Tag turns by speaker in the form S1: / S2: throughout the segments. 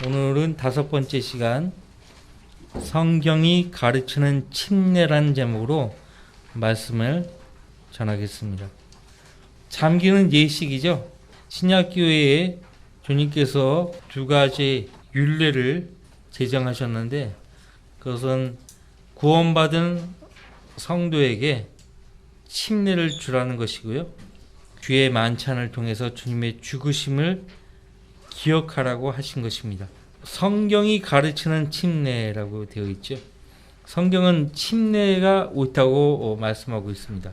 S1: 오늘은 5번째 시간 성경이 가르치는 침례라는 제목으로 말씀을 전하겠습니다. 잠기는 예식이죠. 신약교회에 주님께서 2가지 율례를 제정하셨는데 그것은 구원받은 성도에게 침례를 주라는 것이고요. 주의 만찬을 통해서 주님의 죽으심을 기억하라고 하신 것입니다. 성경이 가르치는 침례라고 되어 있죠. 성경은 침례가 옳다고 말씀하고 있습니다.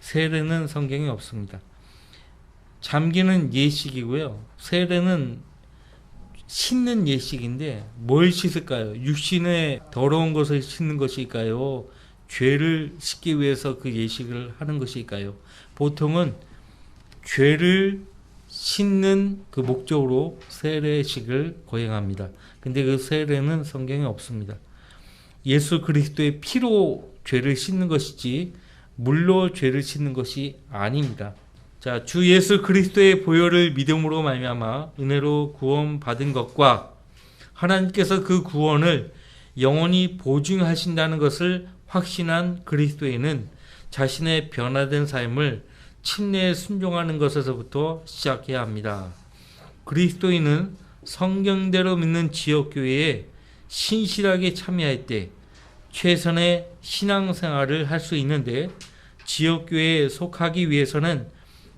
S1: 세례는 성경에 없습니다. 잠기는 예식이고요. 세례는 씻는 예식인데 뭘 씻을까요? 육신의 더러운 것을 씻는 것일까요? 죄를 씻기 위해서 그 예식을 하는 것일까요? 보통은 죄를 씻는 그 목적으로 세례식을 거행합니다. 근데 그 세례는 성경에 없습니다. 예수 그리스도의 피로 죄를 씻는 것이지 물로 죄를 씻는 것이 아닙니다. 자, 주 예수 그리스도의 보혈을 믿음으로 말미암아 은혜로 구원받은 것과 하나님께서 그 구원을 영원히 보증하신다는 것을 확신한 그리스도인은 자신의 변화된 삶을 침례에 순종하는 것에서부터 시작해야 합니다. 그리스도인은 성경대로 믿는 지역교회에 신실하게 참여할 때 최선의 신앙생활을 할 수 있는데 지역교회에 속하기 위해서는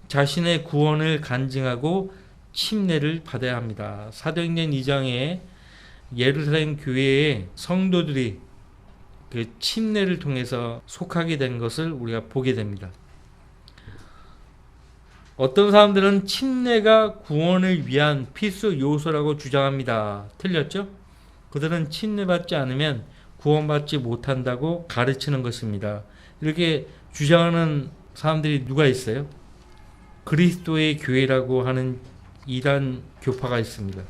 S1: 자신의 구원을 간증하고 침례를 받아야 합니다. 사도행전 2장에 예루살렘 교회의 성도들이 그 침례를 통해서 속하게 된 것을 우리가 보게 됩니다. 어떤 사람들은 침례가 구원을 위한 필수 요소라고 주장합니다. 틀렸죠? 그들은 침례받지 않으면 구원받지 못한다고 가르치는 것입니다. 이렇게 주장하는 사람들이 누가 있어요? 그리스도의 교회라고 하는 이단 교파가 있습니다.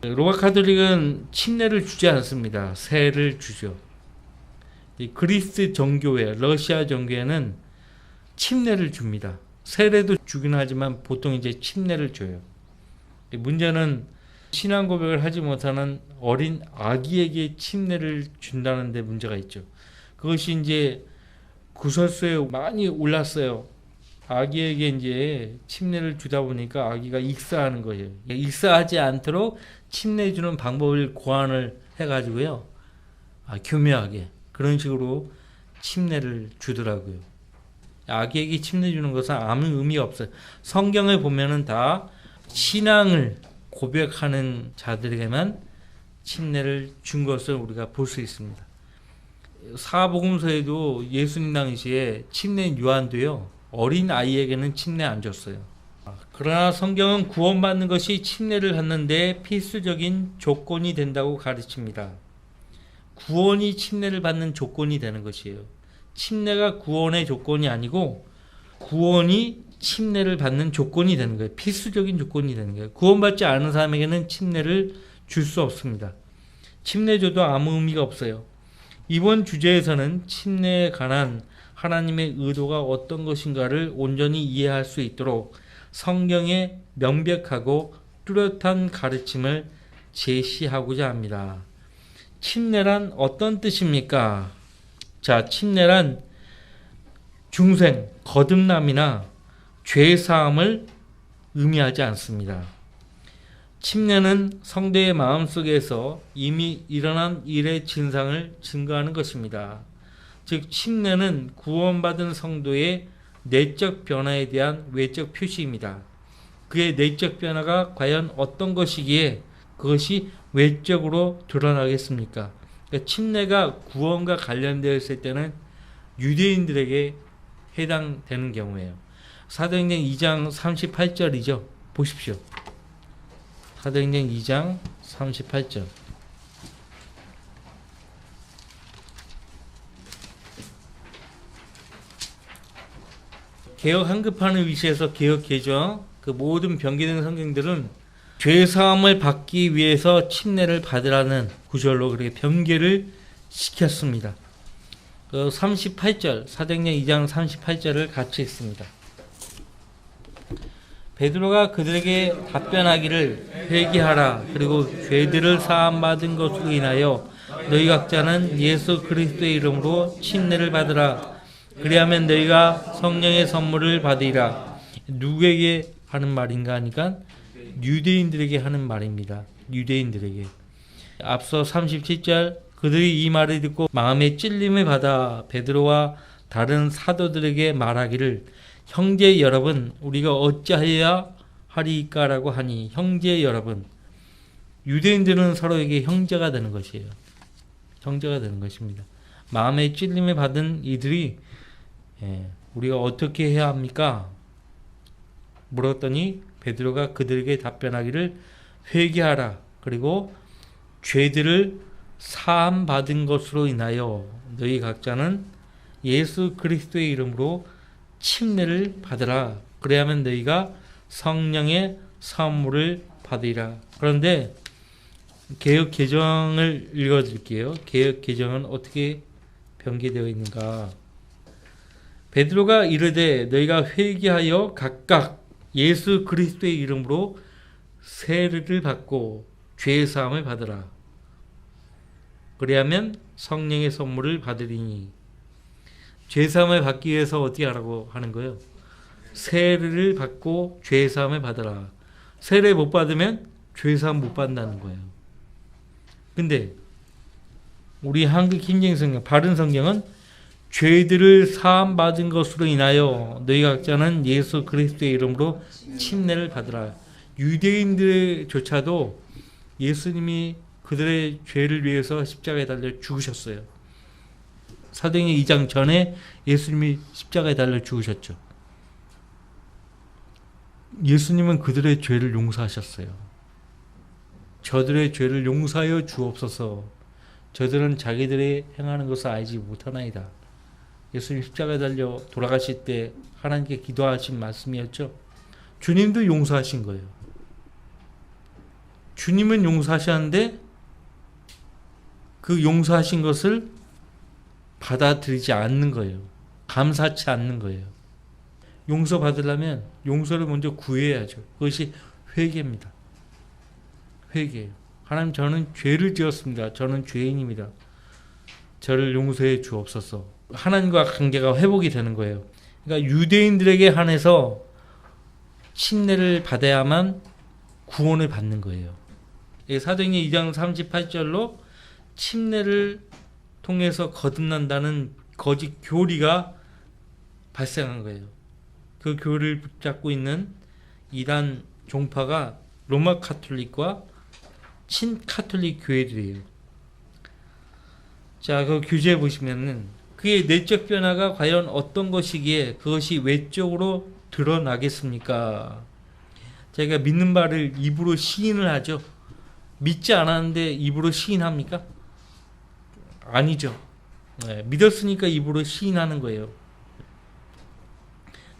S1: 로마 카톨릭은 침례를 주지 않습니다. 세를 주죠. 그리스 정교회, 러시아 정교회는 침례를 줍니다. 세례도 주긴 하지만 보통 이제 침례를 줘요. 문제는 신앙 고백을 하지 못하는 어린 아기에게 침례를 준다는 데 문제가 있죠. 그것이 이제 구설수에 많이 올랐어요. 아기에게 이제 침례를 주다 보니까 아기가 익사하는 거예요. 익사하지 않도록 침례 주는 방법을 고안을 해가지고요. 교묘하게 그런 식으로 침례를 주더라고요. 아기에게 침례 주는 것은 아무 의미가 없어요. 성경을 보면은 다 신앙을 고백하는 자들에게만 침례를 준 것을 우리가 볼 수 있습니다. 사복음서에도 예수님 당시에 침례 요한도요. 어린 아이에게는 침례 안 줬어요. 그러나 성경은 구원받는 것이 침례를 받는데 필수적인 조건이 된다고 가르칩니다. 구원이 침례를 받는 조건이 되는 것이에요. 침례가 구원의 조건이 아니고 구원이 침례를 받는 조건이 되는 거예요. 필수적인 조건이 되는 거예요. 구원받지 않은 사람에게는 침례를 줄 수 없습니다. 침례 줘도 아무 의미가 없어요. 이번 주제에서는 침례에 관한 하나님의 의도가 어떤 것인가를 온전히 이해할 수 있도록 성경의 명백하고 뚜렷한 가르침을 제시하고자 합니다. 침례란 어떤 뜻입니까? 자, 침례란 중생, 거듭남이나 죄사함을 의미하지 않습니다. 침례는 성도의 마음속에서 이미 일어난 일의 진상을 증거하는 것입니다. 즉, 침례는 구원받은 성도의 내적 변화에 대한 외적 표시입니다. 그의 내적 변화가 과연 어떤 것이기에 그것이 외적으로 드러나겠습니까? 그러니까 침례가 구원과 관련되어 있을 때는 유대인들에게 해당되는 경우예요. 사도행전 2장 38절이죠. 보십시오. 사도행전 2장 38절. 개역 한급판을 위시해서 개역 개정 그 모든 변개된 성경들은 죄사함을 받기 위해서 침례를 받으라는 구절로 그렇게 변개를 시켰습니다. 38절, 사도행전 2장 38절을 같이 읽습니다. 베드로가 그들에게 답변하기를 회개하라. 그리고 죄들을 사함받은 것으로 인하여 너희 각자는 예수 그리스도의 이름으로 침례를 받으라. 그리하면 너희가 성령의 선물을 받으리라. 누구에게 하는 말인가 하니까 유대인들에게 하는 말입니다. 유대인들에게. 앞서 37절 그들이 이 말을 듣고 마음에 찔림을 받아 베드로와 다른 사도들에게 말하기를 형제 여러분 우리가 어찌하여야 하리까라고 하니 형제 여러분 유대인들은 서로에게 형제가 되는 것이에요. 형제가 되는 것입니다. 마음에 찔림을 받은 이들이 우리가 어떻게 해야 합니까? 물었더니 베드로가 그들에게 답변하기를 회개하라. 그리고 죄들을 사함 받은 것으로 인하여 너희 각자는 예수 그리스도의 이름으로 침례를 받으라. 그래야만 너희가 성령의 선물을 받으리라. 그런데 개역 개정을 읽어드릴게요. 개역 개정은 어떻게 변개되어 있는가? 베드로가 이르되 너희가 회개하여 각각 예수 그리스도의 이름으로 세례를 받고 죄 사함을 받으라. 그래야면 성령의 선물을 받으리니. 죄 사함을 받기 위해서 어떻게 하라고 하는 거예요? 세례를 받고 죄 사함을 받으라. 세례 못 받으면 죄 사함 못 받는다는 거예요. 근데 우리 한국 힘쟁이 성경, 바른 성경은 죄들을 사함 받은 것으로 인하여 너희 각자는 예수 그리스도의 이름으로 침례를 받으라. 유대인들조차도 예수님이 그들의 죄를 위해서 십자가에 달려 죽으셨어요. 사도행전 2장 전에 예수님이 십자가에 달려 죽으셨죠. 예수님은 그들의 죄를 용서하셨어요. 저들의 죄를 용서하여 주옵소서. 저들은 자기들이 행하는 것을 알지 못하나이다. 예수님 십자가에 달려 돌아가실 때 하나님께 기도하신 말씀이었죠. 주님도 용서하신 거예요. 주님은 용서하셨는데 그 용서하신 것을 받아들이지 않는 거예요. 감사치 않는 거예요. 용서받으려면 용서를 먼저 구해야죠. 그것이 회개입니다. 회개예요. 하나님 저는 죄를 지었습니다. 저는 죄인입니다. 저를 용서해 주옵소서. 하나님과 관계가 회복이 되는 거예요. 그러니까 유대인들에게 한해서 침례를 받아야만 구원을 받는 거예요. 사도행전 2장 38절로 침례를 통해서 거듭난다는 거짓 교리가 발생한 거예요. 그 교리를 붙잡고 있는 이단 종파가 로마 카톨릭과 친카톨릭 교회들이에요. 자, 그 교재에 보시면은 그의 내적 변화가 과연 어떤 것이기에 그것이 외적으로 드러나겠습니까? 자기가 믿는 바를 입으로 시인을 하죠. 믿지 않았는데 입으로 시인합니까? 아니죠. 믿었으니까 입으로 시인하는 거예요.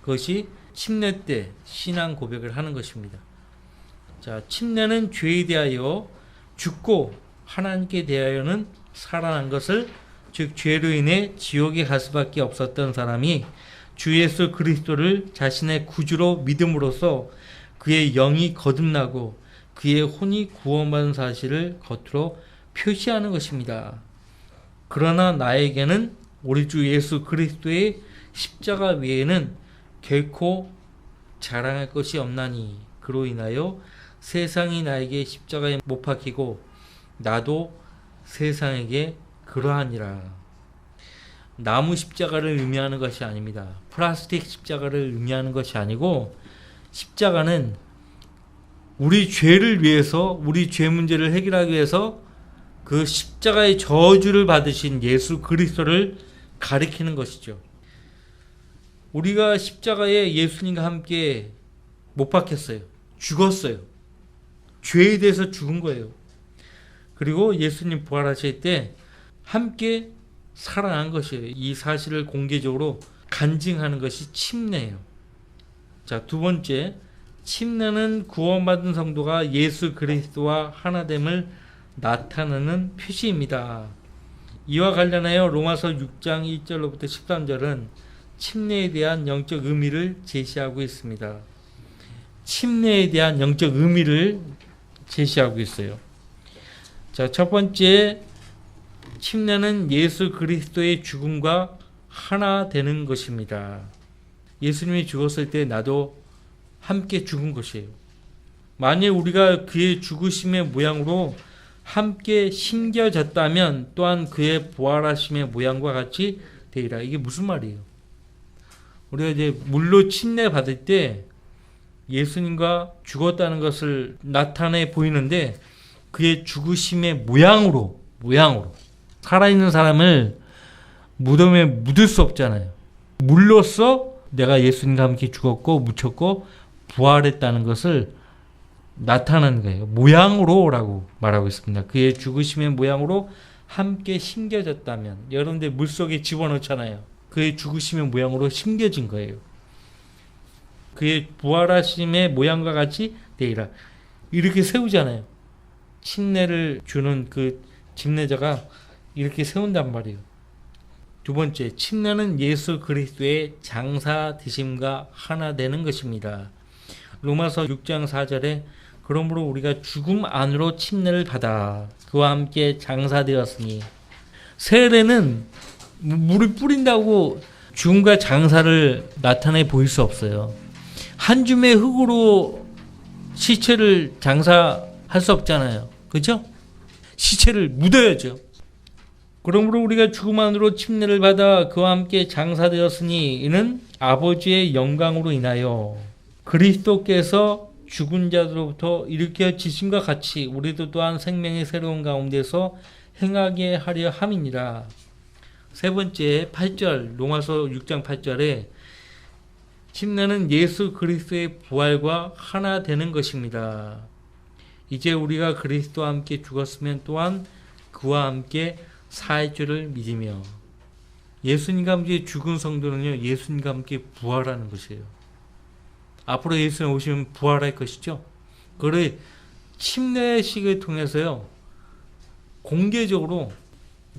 S1: 그것이 침례 때 신앙 고백을 하는 것입니다. 자, 침례는 죄에 대하여 죽고 하나님께 대하여는 살아난 것을, 즉 죄로 인해 지옥에 갈 수밖에 없었던 사람이 주 예수 그리스도를 자신의 구주로 믿음으로써 그의 영이 거듭나고 그의 혼이 구원받은 사실을 겉으로 표시하는 것입니다. 그러나 나에게는 우리 주 예수 그리스도의 십자가 외에는 결코 자랑할 것이 없나니 그로 인하여 세상이 나에게 십자가에 못 박히고 나도 세상에게 그러하니라. 나무 십자가를 의미하는 것이 아닙니다. 플라스틱 십자가를 의미하는 것이 아니고 십자가는 우리 죄를 위해서, 우리 죄 문제를 해결하기 위해서 그 십자가의 저주를 받으신 예수 그리스도를 가리키는 것이죠. 우리가 십자가에 예수님과 함께 못 박혔어요. 죽었어요. 죄에 대해서 죽은 거예요. 그리고 예수님 부활하실 때 함께 살아난 것이에요. 이 사실을 공개적으로 간증하는 것이 침례예요. 자, 두 번째, 침례는 구원받은 성도가 예수 그리스도와 하나됨을 나타내는 표시입니다. 이와 관련하여 로마서 6장 1절로부터 13절은 침례에 대한 영적 의미를 제시하고 있습니다. 침례에 대한 영적 의미를 제시하고 있어요. 자, 첫 번째, 침례는 예수 그리스도의 죽음과 하나 되는 것입니다. 예수님이 죽었을 때 나도 함께 죽은 것이에요. 만일 우리가 그의 죽으심의 모양으로 함께 심겨졌다면 또한 그의 부활하심의 모양과 같이 되리라. 이게 무슨 말이에요? 우리가 이제 물로 침례 받을 때 예수님과 죽었다는 것을 나타내 보이는데 그의 죽으심의 모양으로 살아있는 사람을 무덤에 묻을 수 없잖아요. 물로써 내가 예수님과 함께 죽었고 묻혔고 부활했다는 것을 나타나는 거예요. 모양으로라고 말하고 있습니다. 그의 죽으심의 모양으로 함께 심겨졌다면, 여러분들 물속에 집어넣잖아요. 그의 죽으심의 모양으로 심겨진 거예요. 그의 부활하심의 모양과 같이 되리라. 이렇게 세우잖아요. 침례를 주는 그 집례자가 이렇게 세운단 말이에요. 두 번째, 침례는 예수 그리스도의 장사 되심과 하나 되는 것입니다. 로마서 6장 4절에 그러므로 우리가 죽음 안으로 침례를 받아 그와 함께 장사되었으니, 세례는 물을 뿌린다고 죽음과 장사를 나타내 보일 수 없어요. 한 줌의 흙으로 시체를 장사할 수 없잖아요. 그렇죠? 시체를 묻어야죠. 그러므로 우리가 죽음 안으로 침례를 받아 그와 함께 장사되었으니 이는 아버지의 영광으로 인하여 그리스도께서 죽은 자들로부터 일으켜지심과 같이 우리도 또한 생명의 새로운 가운데서 행하게 하려 함이니라. 세 번째, 8절, 로마서 6장 8절에 침례는 예수 그리스도의 부활과 하나 되는 것입니다. 이제 우리가 그리스도와 함께 죽었으면 또한 그와 함께 살 줄을 믿으며, 예수님과 함께 죽은 성도는요, 예수님과 함께 부활하는 것이에요. 앞으로 예수님 오시면 부활할 것이죠. 그를 침례식을 통해서요, 공개적으로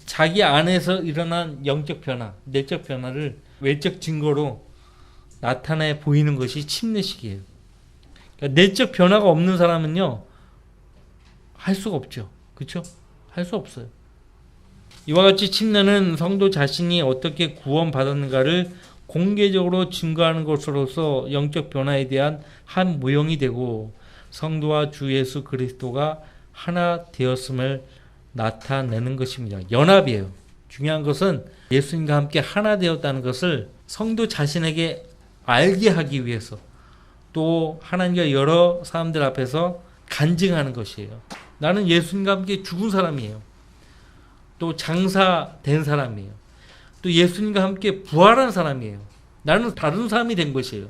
S1: 자기 안에서 일어난 영적 변화, 내적 변화를 외적 증거로 나타내 보이는 것이 침례식이에요. 그러니까 내적 변화가 없는 사람은요, 할 수가 없죠. 그렇죠? 할 수 없어요. 이와 같이 침례는 성도 자신이 어떻게 구원받았는가를 공개적으로 증거하는 것으로서 영적 변화에 대한 한 모형이 되고 성도와 주 예수 그리스도가 하나 되었음을 나타내는 것입니다. 연합이에요. 중요한 것은 예수님과 함께 하나 되었다는 것을 성도 자신에게 알게 하기 위해서, 또 하나님과 여러 사람들 앞에서 간증하는 것이에요. 나는 예수님과 함께 죽은 사람이에요. 또 장사된 사람이에요. 또 예수님과 함께 부활한 사람이에요. 나는 다른 사람이 된 것이에요.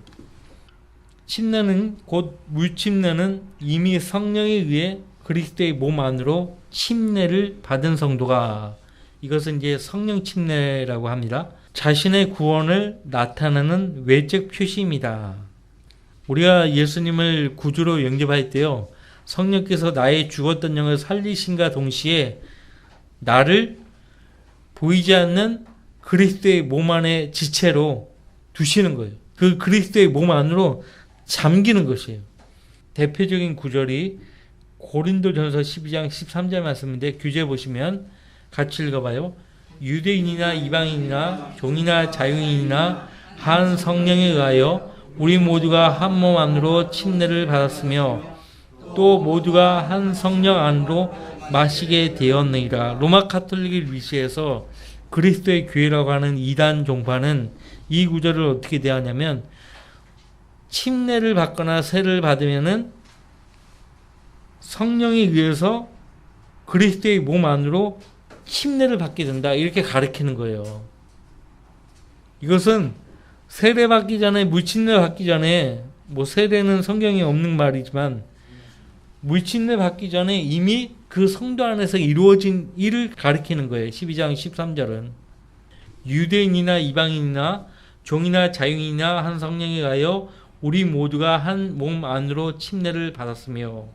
S1: 침례는, 곧 물침례는 이미 성령에 의해 그리스도의 몸 안으로 침례를 받은 성도가, 이것은 이제 성령 침례라고 합니다. 자신의 구원을 나타내는 외적 표시입니다. 우리가 예수님을 구주로 영접할 때요, 성령께서 나의 죽었던 영을 살리신과 동시에 나를 보이지 않는 그리스도의 몸 안에 지체로 두시는 거예요. 그 그리스도의 몸 안으로 잠기는 것이에요. 대표적인 구절이 고린도전서 12장 13절 말씀인데, 교재 보시면 같이 읽어봐요. 유대인이나 이방인이나 종이나 자유인이나 한 성령에 의하여 우리 모두가 한 몸 안으로 침례를 받았으며 또 모두가 한 성령 안으로 마시게 되었느니라. 로마 카톨릭 위시에서 그리스도의 교회라고 하는 이단 종파는 이 구절을 어떻게 대하냐면, 침례를 받거나 세를 받으면은 성령에 의해서 그리스도의 몸 안으로 침례를 받게 된다, 이렇게 가르치는 거예요. 이것은 세례 받기 전에, 물침례 받기 전에, 뭐 세례는 성경에 없는 말이지만 물침례 받기 전에 이미 그 성도 안에서 이루어진 일을 가리키는 거예요. 12장 13절은 유대인이나 이방인이나 종이나 자유인이나 한 성령에 의하여 우리 모두가 한 몸 안으로 침례를 받았으며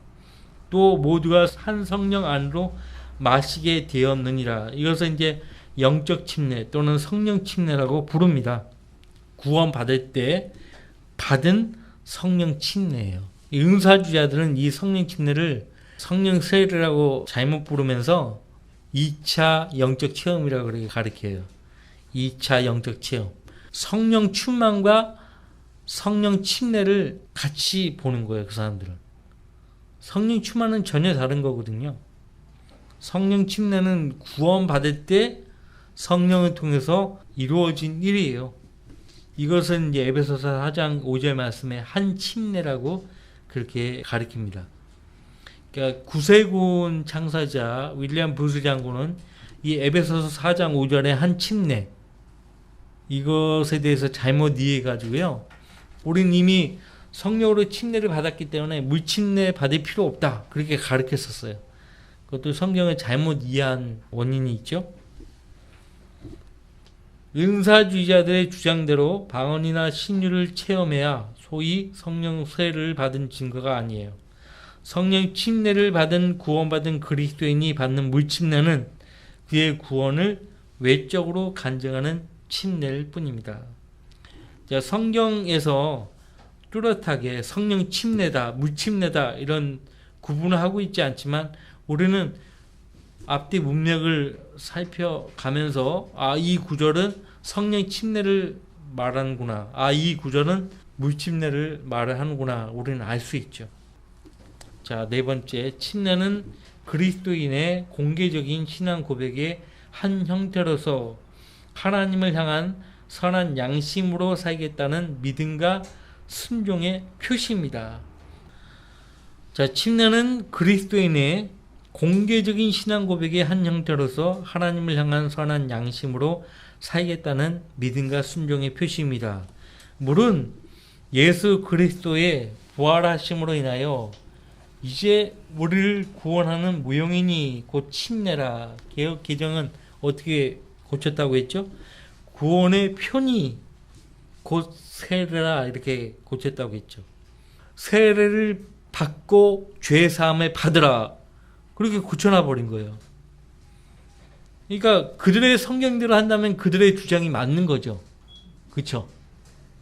S1: 또 모두가 한 성령 안으로 마시게 되었느니라. 이것은 이제 영적 침례 또는 성령 침례라고 부릅니다. 구원 받을 때 받은 성령 침례예요. 이 은사주의자들은 이 성령 침례를 성령 세례라고 잘못 부르면서 2차 영적 체험이라고 그렇게 가르쳐요. 2차 영적 체험. 성령 충만과 성령 침례를 같이 보는 거예요. 그 사람들은. 성령 충만은 전혀 다른 거거든요. 성령 침례는 구원 받을 때 성령을 통해서 이루어진 일이에요. 이것은 이제 에베소서 4장 5절 말씀에 한 침례라고 그렇게 가르칩니다. 그러니까 구세군 창사자 윌리엄 부스 장군은 이 에베소서 4장 5절의 한 침례, 이것에 대해서 잘못 이해해가지고요. 우린 이미 성령으로 침례를 받았기 때문에 물침례 받을 필요 없다, 그렇게 가르쳤었어요. 그것도 성경을 잘못 이해한 원인이 있죠. 은사주의자들의 주장대로 방언이나 신유를 체험해야 소위 성령 세례를 받은 증거가 아니에요. 성령 침례를 받은 구원받은 그리스도인이 받는 물침례는 그의 구원을 외적으로 간증하는 침례일 뿐입니다. 자, 성경에서 뚜렷하게 성령 침례다, 물침례다 이런 구분을 하고 있지 않지만 우리는 앞뒤 문맥을 살펴가면서 이 구절은 성령 침례를 말하는구나, 이 구절은 물침례를 말을 하는구나, 우리는 알 수 있죠. 자, 네 번째, 침례는 그리스도인의 공개적인 신앙 고백의 한 형태로서 하나님을 향한 선한 양심으로 살겠다는 믿음과 순종의 표시입니다. 자, 침례는 그리스도인의 공개적인 신앙 고백의 한 형태로서 하나님을 향한 선한 양심으로 살겠다는 믿음과 순종의 표시입니다. 물은 예수 그리스도의 부활하심으로 인하여 이제 우리를 구원하는 무용인이 곧 침례라. 개역 개정은 어떻게 고쳤다고 했죠? 구원의 편이 곧 세례라, 이렇게 고쳤다고 했죠. 세례를 받고 죄 사함을 받으라, 그렇게 고쳐놔 버린 거예요. 그러니까 그들의 성경대로 한다면 그들의 주장이 맞는 거죠. 그렇죠?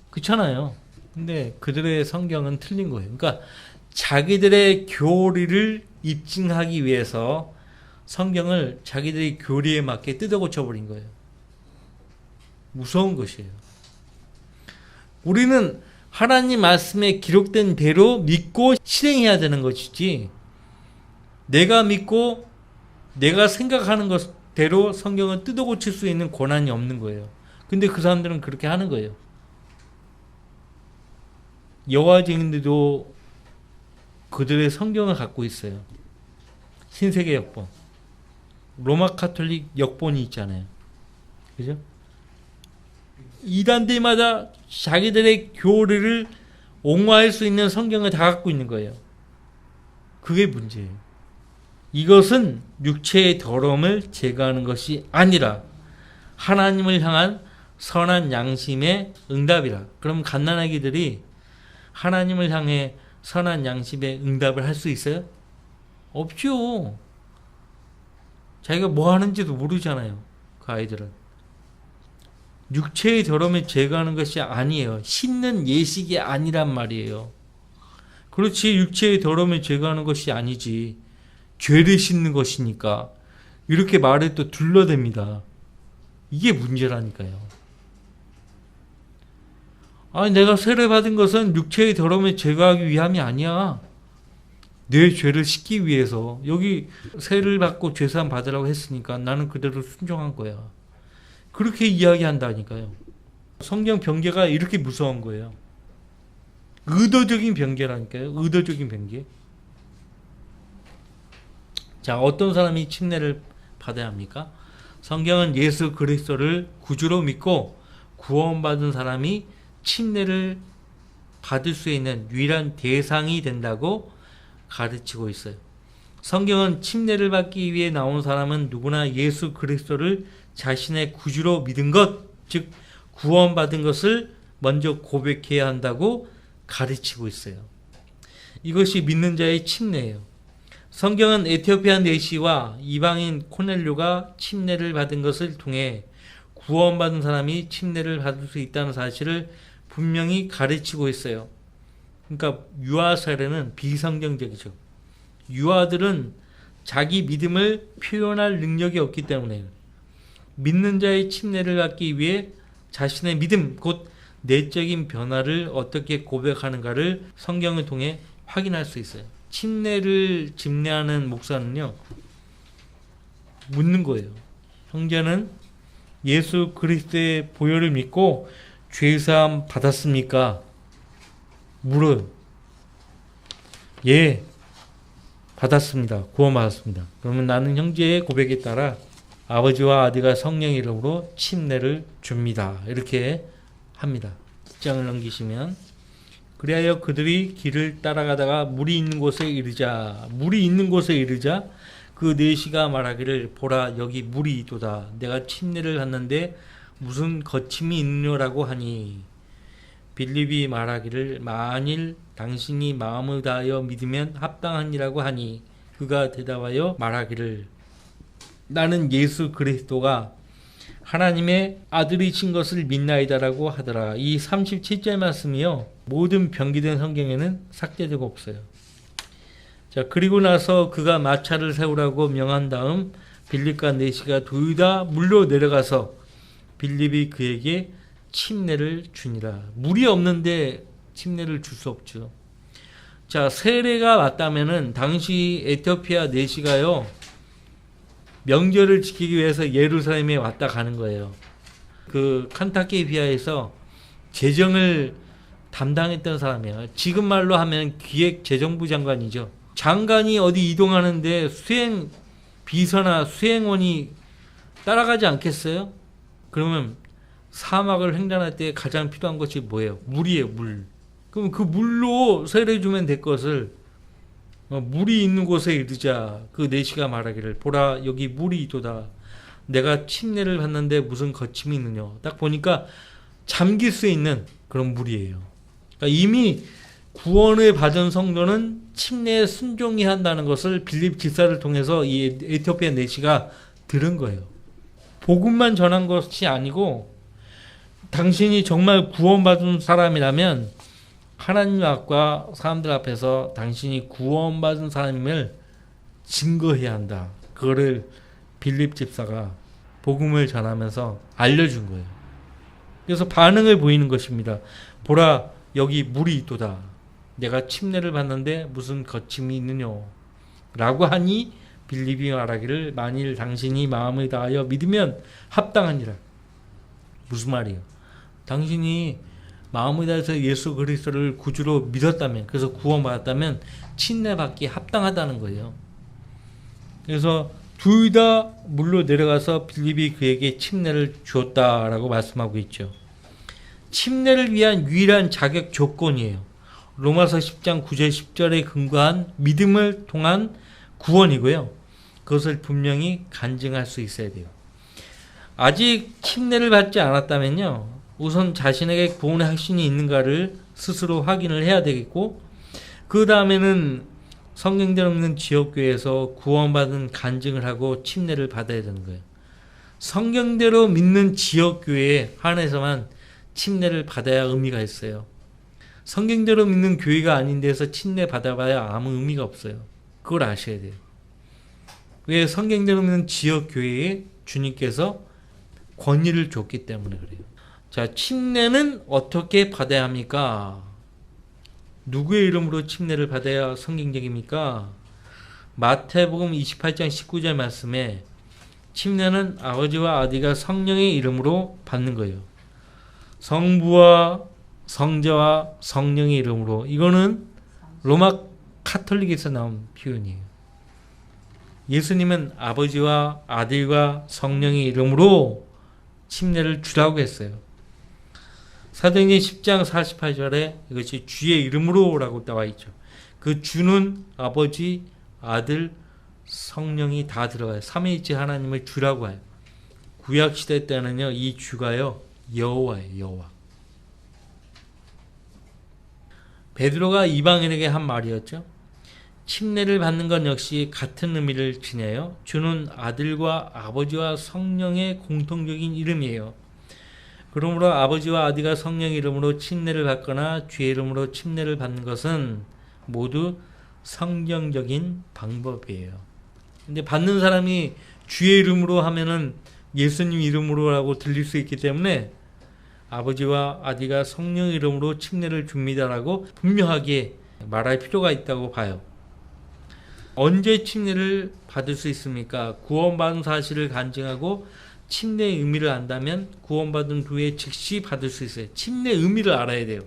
S1: 그렇잖아요. 근데 그들의 성경은 틀린 거예요. 그러니까 자기들의 교리를 입증하기 위해서 성경을 자기들의 교리에 맞게 뜯어 고쳐버린 거예요. 무서운 것이에요. 우리는 하나님 말씀에 기록된 대로 믿고 실행해야 되는 것이지, 내가 믿고 내가 생각하는 것대로 성경을 뜯어 고칠 수 있는 권한이 없는 거예요. 근데 그 사람들은 그렇게 하는 거예요. 여호와 증인들도 그들의 성경을 갖고 있어요. 신세계 역본, 로마 카톨릭 역본이 있잖아요. 그죠? 이단들마다 자기들의 교리를 옹호할 수 있는 성경을 다 갖고 있는 거예요. 그게 문제예요. 이것은 육체의 더러움을 제거하는 것이 아니라 하나님을 향한 선한 양심의 응답이라. 그럼 갓난아기들이 하나님을 향해 선한 양심의 응답을 할 수 있어요? 없죠. 자기가 뭐 하는지도 모르잖아요. 그 아이들은. 육체의 더러움을 제거하는 것이 아니에요. 씻는 예식이 아니란 말이에요. 그렇지, 육체의 더러움을 제거하는 것이 아니지, 죄를 씻는 것이니까. 이렇게 말을 또 둘러댑니다. 이게 문제라니까요. 내가 세례받은 것은 육체의 더러움을 제거하기 위함이 아니야. 내 죄를 씻기 위해서. 여기 세례를 받고 죄사함 받으라고 했으니까 나는 그대로 순종한 거야. 그렇게 이야기한다니까요. 성경 변개가 이렇게 무서운 거예요. 의도적인 변개라니까요. 의도적인 변개. 자, 어떤 사람이 침례를 받아야 합니까? 성경은 예수 그리스도를 구주로 믿고 구원받은 사람이 침례를 받을 수 있는 유일한 대상이 된다고 가르치고 있어요. 성경은 침례를 받기 위해 나온 사람은 누구나 예수 그리스도를 자신의 구주로 믿은 것, 즉 구원받은 것을 먼저 고백해야 한다고 가르치고 있어요. 이것이 믿는 자의 침례예요. 성경은 에티오피아 내시와 이방인 코넬료가 침례를 받은 것을 통해 구원받은 사람이 침례를 받을 수 있다는 사실을 분명히 가르치고 있어요. 그러니까 유아 세례는 비성경적이죠. 유아들은 자기 믿음을 표현할 능력이 없기 때문에 믿는 자의 침례를 갖기 위해 자신의 믿음, 곧 내적인 변화를 어떻게 고백하는가를 성경을 통해 확인할 수 있어요. 침례를 집례하는 목사는요, 묻는 거예요. 형제는 예수 그리스도의 보혈을 믿고 죄사함 받았습니까? 물어요. 예, 받았습니다. 구원받았습니다. 그러면 나는 형제의 고백에 따라 아버지와 아들과 성령의 이름으로 침례를 줍니다. 이렇게 합니다. 10장을 넘기시면, 그리하여 그들이 길을 따라가다가 물이 있는 곳에 이르자 그 내시가 말하기를 보라 여기 물이 있도다. 내가 침례를 받는데 무슨 거침이 있느냐라고 하니 빌립이 말하기를 만일 당신이 마음을 다하여 믿으면 합당하니라고 하니 그가 대답하여 말하기를 나는 예수 그리스도가 하나님의 아들이신 것을 믿나이다라고 하더라. 이 37절 말씀이요, 모든 변기된 성경에는 삭제되고 없어요. 자, 그리고 나서 그가 마차를 세우라고 명한 다음 빌립과 내시가 둘 다 물로 내려가서 빌립이 그에게 침례를 주니라. 물이 없는데 침례를 줄 수 없죠. 자, 세례가 맞다면은 당시 에티오피아 내시가요, 명절을 지키기 위해서 예루살렘에 왔다 가는 거예요. 그 칸타케 비하에서 재정을 담당했던 사람이에요. 지금 말로 하면 기획재정부 장관이죠. 장관이 어디 이동하는데 수행 비서나 수행원이 따라가지 않겠어요? 그러면 사막을 횡단할 때 가장 필요한 것이 뭐예요? 물이에요, 물. 그럼 그 물로 세례 주면 될 것을 물이 있는 곳에 이르자 그 내시가 말하기를 보라 여기 물이 있도다. 내가 침례를 받는데 무슨 거침이 있느냐. 딱 보니까 잠길 수 있는 그런 물이에요. 그러니까 이미 구원을 받은 성도는 침례에 순종해야 한다는 것을 빌립 집사를 통해서 이 에티오피아 내시가 들은 거예요. 복음만 전한 것이 아니고 당신이 정말 구원받은 사람이라면 하나님 앞과 사람들 앞에서 당신이 구원받은 사람임을 증거해야 한다. 그거를 빌립 집사가 복음을 전하면서 알려준 거예요. 그래서 반응을 보이는 것입니다. 보라 여기 물이 있도다. 내가 침례를 받는데 무슨 거침이 있느냐 라고 하니 빌립이 말하기를 만일 당신이 마음을 다하여 믿으면 합당하니라. 무슨 말이에요? 당신이 마음을 다해서 예수 그리스도를 구주로 믿었다면, 그래서 구원받았다면 침례받기 합당하다는 거예요. 그래서 둘 다 물로 내려가서 빌립이 그에게 침례를 주었다라고 말씀하고 있죠. 침례를 위한 유일한 자격 조건이에요. 로마서 10장 9절 10절에 근거한 믿음을 통한 구원이고요. 그것을 분명히 간증할 수 있어야 돼요. 아직 침례를 받지 않았다면요, 우선 자신에게 구원의 확신이 있는가를 스스로 확인을 해야 되겠고, 그 다음에는 성경대로 믿는 지역교회에서 구원받은 간증을 하고 침례를 받아야 되는 거예요. 성경대로 믿는 지역교회에 한해서만 침례를 받아야 의미가 있어요. 성경대로 믿는 교회가 아닌 데서 침례 받아봐야 아무 의미가 없어요. 그걸 아셔야 돼요. 왜? 성경대로 믿는 지역교회에 주님께서 권위를 줬기 때문에 그래요. 자, 침례는 어떻게 받아야 합니까? 누구의 이름으로 침례를 받아야 성경적입니까? 마태복음 28장 19절 말씀에 침례는 아버지와 아들과 성령의 이름으로 받는 거예요. 성부와 성자와 성령의 이름으로. 이거는 로마 카톨릭에서 나온 표현이에요. 예수님은 아버지와 아들과 성령의 이름으로 침례를 주라고 했어요. 사도행전 10장 48절에 이것이 주의 이름으로 라고 나와 있죠. 그 주는 아버지, 아들, 성령이 다 들어가요. 삼위일체 하나님을 주라고 해요. 구약시대 때는요, 이 주가요, 여호와예요, 여호와. 베드로가 이방인에게 한 말이었죠. 침례를 받는 것 역시 같은 의미를 지녀요. 주는 아들과 아버지와 성령의 공통적인 이름이에요. 그러므로 아버지와 아들과 성령 이름으로 침례를 받거나 주의 이름으로 침례를 받는 것은 모두 성경적인 방법이에요. 근데 받는 사람이 주의 이름으로 하면은 예수님 이름으로라고 들릴 수 있기 때문에 아버지와 아들과 성령 이름으로 침례를 줍니다라고 분명하게 말할 필요가 있다고 봐요. 언제 침례를 받을 수 있습니까? 구원받은 사실을 간증하고 침례의 의미를 안다면 구원받은 후에 즉시 받을 수 있어요. 침례 의미를 알아야 돼요.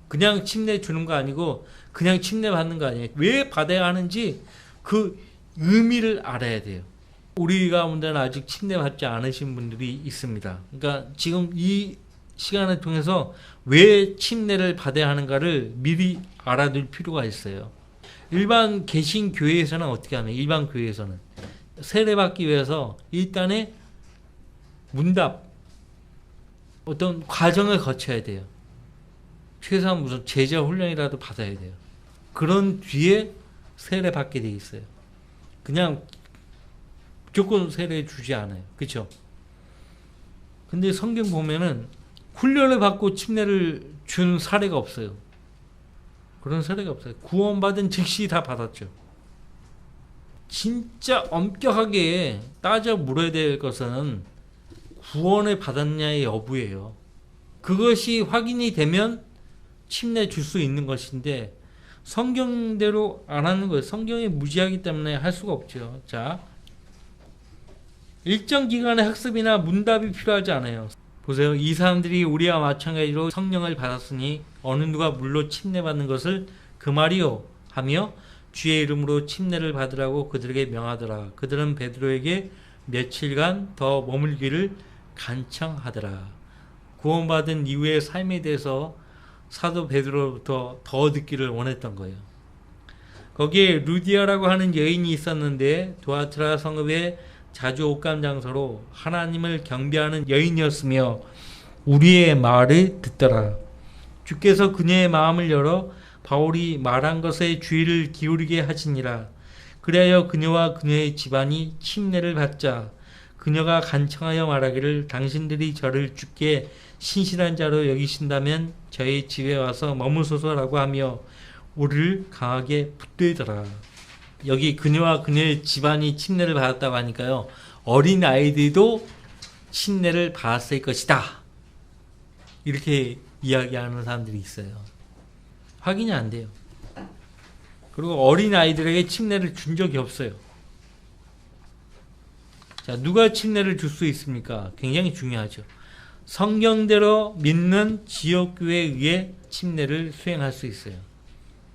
S1: 그냥 침례 주는 거 아니고 그냥 침례 받는 거 아니에요. 왜 받아야 하는지 그 의미를 알아야 돼요. 우리 가운데는 아직 침례 받지 않으신 분들이 있습니다. 그러니까 지금 이 시간을 통해서 왜 침례를 받아야 하는가를 미리 알아둘 필요가 있어요. 일반 개신 교회에서는 어떻게 하면 일반 교회에서는 세례 받기 위해서 일단에 문답 어떤 과정을 거쳐야 돼요. 최소한 무슨 제자 훈련이라도 받아야 돼요. 그런 뒤에 세례 받게 돼 있어요. 그냥 무조건 세례 주지 않아요. 그렇죠? 근데 성경 보면은 훈련을 받고 침례를 준 사례가 없어요. 그런 사례가 없어요. 구원받은 즉시 다 받았죠. 진짜 엄격하게 따져 물어야 될 것은 구원을 받았냐의 여부예요. 그것이 확인이 되면 침례 줄 수 있는 것인데 성경대로 안 하는 거예요. 성경이 무지하기 때문에 할 수가 없죠. 자, 일정 기간의 학습이나 문답이 필요하지 않아요. 보세요. 이 사람들이 우리와 마찬가지로 성령을 받았으니 어느 누가 물로 침례받는 것을 그 말이요 하며 주의 이름으로 침례를 받으라고 그들에게 명하더라. 그들은 베드로에게 며칠간 더 머물기를 간청하더라. 구원받은 이후의 삶에 대해서 사도 베드로로부터 더 듣기를 원했던 거예요. 거기에 루디아라고 하는 여인이 있었는데 두아트라 성읍의 자주 옷감 장소로 하나님을 경배하는 여인이었으며 우리의 말을 듣더라. 주께서 그녀의 마음을 열어 바울이 말한 것에 주의를 기울이게 하시니라. 그리하여 그녀와 그녀의 집안이 침례를 받자 그녀가 간청하여 말하기를 당신들이 저를 주께 신실한 자로 여기신다면 저희 집에 와서 머무소서라고 하며 우리를 강하게 붙들더라. 여기 그녀와 그녀의 집안이 침례를 받았다고 하니까요. 어린 아이들도 침례를 받았을 것이다. 이렇게 이야기하는 사람들이 있어요. 확인이 안 돼요. 그리고 어린 아이들에게 침례를 준 적이 없어요. 자, 누가 침례를 줄 수 있습니까? 굉장히 중요하죠. 성경대로 믿는 지역교회에 의해 침례를 수행할 수 있어요.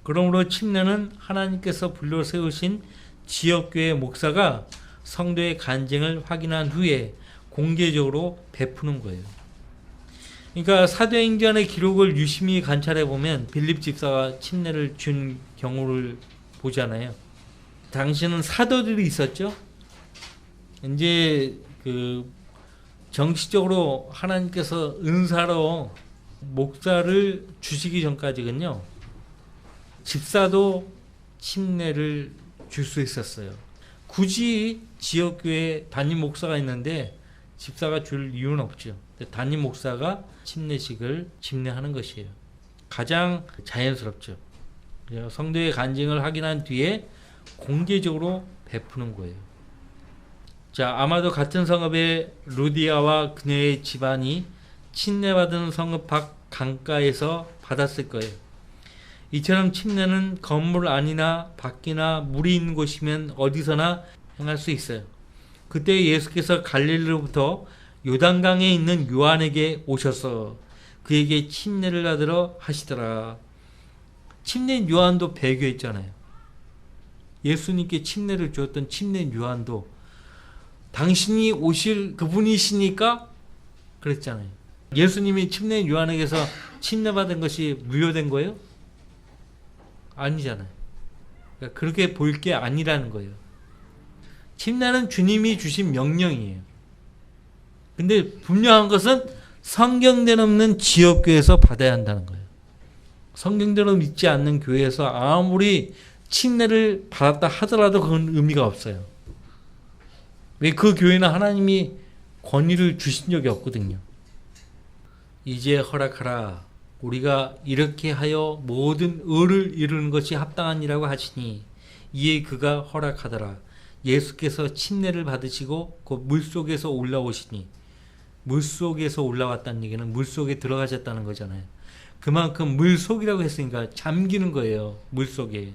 S1: 그러므로 침례는 하나님께서 불러 세우신 지역교회 목사가 성도의 간증을 확인한 후에 공개적으로 베푸는 거예요. 그러니까 사도행전의 기록을 유심히 관찰해 보면 빌립 집사가 침례를 준 경우를 보잖아요. 당시는 사도들이 있었죠. 이제 그 정식적으로 하나님께서 은사로 목사를 주시기 전까지는요. 집사도 침례를 줄 수 있었어요. 굳이 지역교회 담임 목사가 있는데 집사가 줄 이유는 없죠. 담임 목사가 침례식을 집례하는 것이에요. 가장 자연스럽죠. 성도의 간증을 확인한 뒤에 공개적으로 베푸는 거예요. 자, 아마도 같은 성읍의 루디아와 그녀의 집안이 침례받은 성읍 밖 강가에서 받았을 거예요. 이처럼 침례는 건물 안이나 밖이나 물이 있는 곳이면 어디서나 행할 수 있어요. 그때 예수께서 갈릴리로부터 요단강에 있는 요한에게 오셔서 그에게 침례를 받으러 하시더라. 침례 요한도 배교했잖아요. 예수님께 침례를 주었던 침례 요한도 당신이 오실 그분이시니까 그랬잖아요. 예수님이 침례 요한에게서 침례받은 것이 무효된 거예요? 아니잖아요. 그러니까 그렇게 볼 게 아니라는 거예요. 침례는 주님이 주신 명령이에요. 근데 분명한 것은 성경대로 없는 지역교회에서 받아야 한다는 거예요. 성경대로 믿지 않는 교회에서 아무리 침례를 받았다 하더라도 그건 의미가 없어요. 왜? 그 교회는 하나님이 권위를 주신 적이 없거든요. 이제 허락하라. 우리가 이렇게 하여 모든 의를 이루는 것이 합당하니라고 하시니 이에 그가 허락하더라. 예수께서 침례를 받으시고 곧 물속에서 올라오시니, 물속에서 올라왔다는 얘기는 물속에 들어가셨다는 거잖아요. 그만큼 물속이라고 했으니까 잠기는 거예요. 물속에.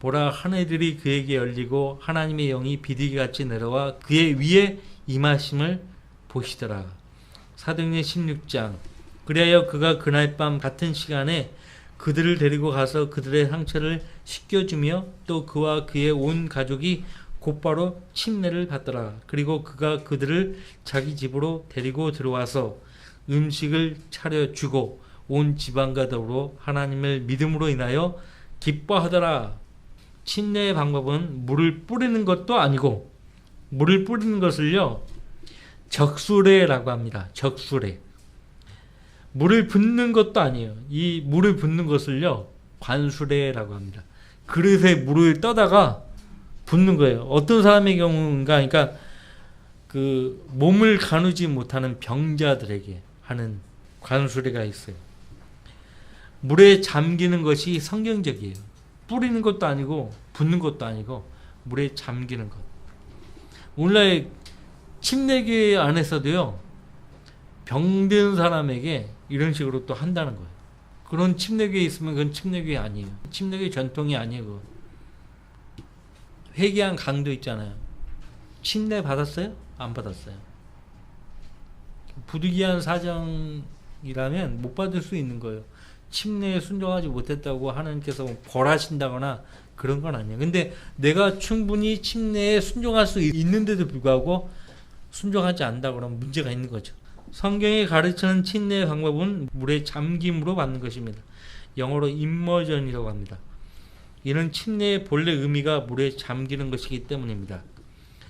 S1: 보라, 하늘들이 그에게 열리고 하나님의 영이 비둘기같이 내려와 그의 위에 임하심을 보시더라. 사도행전 16장. 그리하여 그가 그날 밤 같은 시간에 그들을 데리고 가서 그들의 상처를 씻겨주며 또 그와 그의 온 가족이 곧바로 침례를 받더라. 그리고 그가 그들을 자기 집으로 데리고 들어와서 음식을 차려주고 온 지방과 더불어 하나님을 믿음으로 인하여 기뻐하더라. 침례의 방법은 물을 뿌리는 것도 아니고, 물을 뿌리는 것을요 적수례라고 합니다. 적수례. 물을 붓는 것도 아니에요. 이 물을 붓는 것을요 관수례라고 합니다. 그릇에 물을 떠다가 붓는 거예요. 어떤 사람의 경우인가, 그러니까 그 몸을 가누지 못하는 병자들에게 하는 관수례가 있어요. 물에 잠기는 것이 성경적이에요. 뿌리는 것도 아니고 붓는 것도 아니고 물에 잠기는 것. 오늘날 침례교회 안에서도요 병든 사람에게 이런 식으로 또 한다는 거예요. 그런 침례교회 있으면 그건 침례교회 아니에요. 침례교회 전통이 아니에요. 그거. 회개한 강도 있잖아요. 침례 받았어요? 안 받았어요? 부득이한 사정이라면 못 받을 수 있는 거예요. 침례에 순종하지 못했다고 하나님께서 벌하신다거나 그런 건 아니에요. 근데 내가 충분히 침례에 순종할 수 있는데도 불구하고 순종하지 않는다 그러면 문제가 있는 거죠. 성경이 가르치는 침례의 방법은 물에 잠김으로 받는 것입니다. 영어로 임머전이라고 합니다. 이는 침례의 본래 의미가 물에 잠기는 것이기 때문입니다.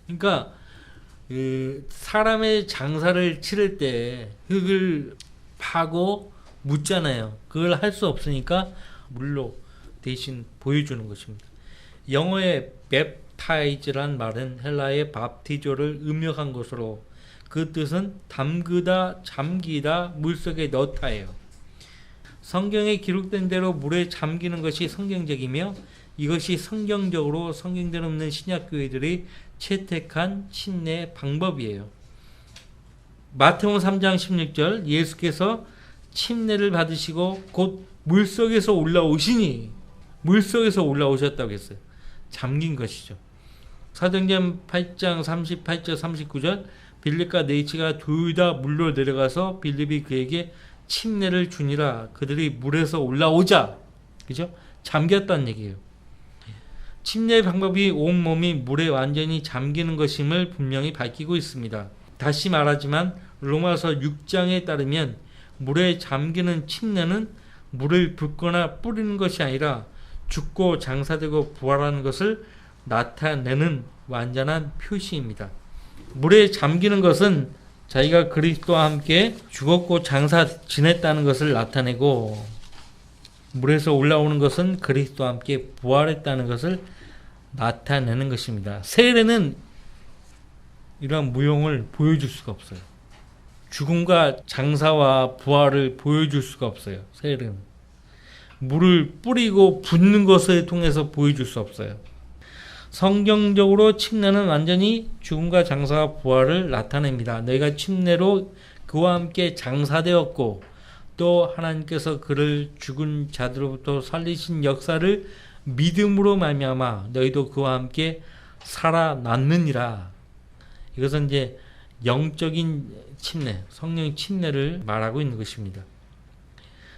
S1: 그러니까 사람의 장사를 치를 때 흙을 파고 묻잖아요. 그걸 할 수 없으니까 물로 대신 보여주는 것입니다. 영어의 baptize란 말은 헬라의 baptizo를 음역한 것으로 그 뜻은 담그다, 잠기다, 물속에 넣다예요. 성경에 기록된 대로 물에 잠기는 것이 성경적이며 이것이 성경적으로 성경대로 없는 신약교회들이 채택한 침례 방법이에요. 마태복음 3장 16절 예수께서 침례를 받으시고 곧 물속에서 올라오시니, 물속에서 올라오셨다고 했어요. 잠긴 것이죠. 사도행전 8장 38절 39절 빌립과 네이치가 둘 다 물로 내려가서 빌립이 그에게 침례를 주니라. 그들이 물에서 올라오자, 그죠? 잠겼다는 얘기예요. 침례의 방법이 온몸이 물에 완전히 잠기는 것임을 분명히 밝히고 있습니다. 다시 말하지만 로마서 6장에 따르면 물에 잠기는 침례는 물을 붓거나 뿌리는 것이 아니라 죽고 장사되고 부활하는 것을 나타내는 완전한 표시입니다. 물에 잠기는 것은 자기가 그리스도와 함께 죽었고 장사 지냈다는 것을 나타내고, 물에서 올라오는 것은 그리스도와 함께 부활했다는 것을 나타내는 것입니다. 세례는 이러한 무용을 보여줄 수가 없어요. 죽음과 장사와 부활을 보여줄 수가 없어요. 세례는 물을 뿌리고 붓는 것을 통해서 보여줄 수 없어요. 성경적으로 침례는 완전히 죽음과 장사와 부활을 나타냅니다. 너희가 침례로 그와 함께 장사되었고 또 하나님께서 그를 죽은 자들로부터 살리신 역사를 믿음으로 말미암아 너희도 그와 함께 살아났느니라. 이것은 이제 영적인 침례, 성령 침례를 말하고 있는 것입니다.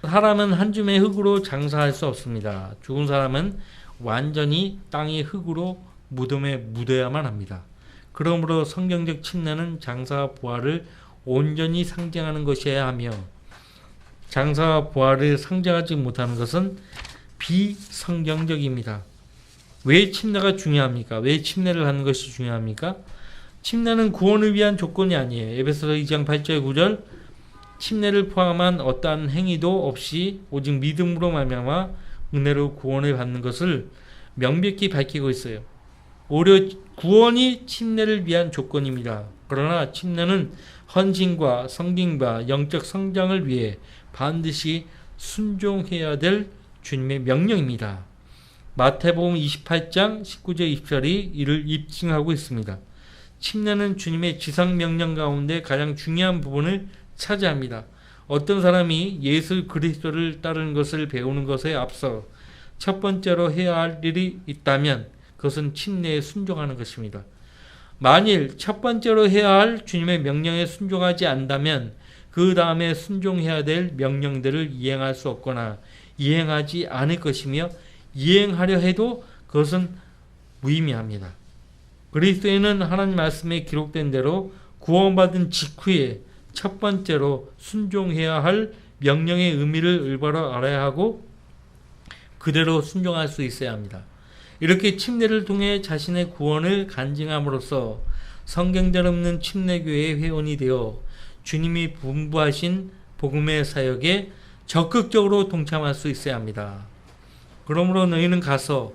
S1: 사람은 한 줌의 흙으로 장사할 수 없습니다. 죽은 사람은 완전히 땅의 흙으로 무덤에 묻어야만 합니다. 그러므로 성경적 침례는 장사와 부활을 온전히 상징하는 것이어야 하며 장사와 부활을 상징하지 못하는 것은 비성경적입니다. 왜 침례가 중요합니까? 왜 침례를 하는 것이 중요합니까? 침례는 구원을 위한 조건이 아니에요. 에베소서 2장 8절 9절 침례를 포함한 어떠한 행위도 없이 오직 믿음으로 말미암아 은혜로 구원을 받는 것을 명백히 밝히고 있어요. 오히려 구원이 침례를 위한 조건입니다. 그러나 침례는 헌신과 성김과 영적 성장을 위해 반드시 순종해야 될 주님의 명령입니다. 마태복음 28장 19절 20절이 이를 입증하고 있습니다. 침례는 주님의 지상 명령 가운데 가장 중요한 부분을 차지합니다. 어떤 사람이 예수 그리스도를 따르는 것을 배우는 것에 앞서 첫 번째로 해야 할 일이 있다면 그것은 침례에 순종하는 것입니다. 만일 첫 번째로 해야 할 주님의 명령에 순종하지 않는다면 그 다음에 순종해야 될 명령들을 이행할 수 없거나 이행하지 않을 것이며 이행하려 해도 그것은 무의미합니다. 그리스도에는 하나님 말씀에 기록된 대로 구원받은 직후에 첫 번째로 순종해야 할 명령의 의미를 올바로 알아야 하고 그대로 순종할 수 있어야 합니다. 이렇게 침례를 통해 자신의 구원을 간증함으로써 성경절 없는 침례교회의 회원이 되어 주님이 분부하신 복음의 사역에 적극적으로 동참할 수 있어야 합니다. 그러므로 너희는 가서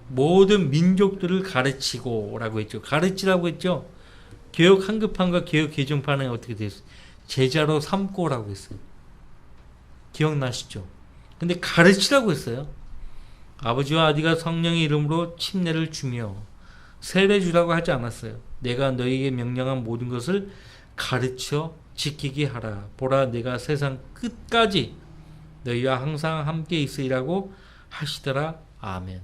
S1: 모든 민족들을 가르치고 라고 했죠. 가르치라고 했죠. 개역 한급판과 개역 개정판에 어떻게 됐어요? 제자로 삼고라고 했어요. 기억나시죠? 근데 가르치라고 했어요. 아버지와 아들과 성령의 이름으로 침례를 주며 세례 주라고 하지 않았어요. 내가 너희에게 명령한 모든 것을 가르쳐 지키게 하라. 보라, 내가 세상 끝까지 너희와 항상 함께 있으리라고 하시더라. 아멘.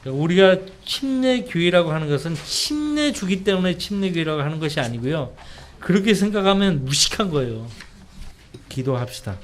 S1: 우리가 침례교회라고 하는 것은 침례 주기 때문에 침례교회라고 하는 것이 아니고요. 그렇게 생각하면 무식한 거예요. 기도합시다.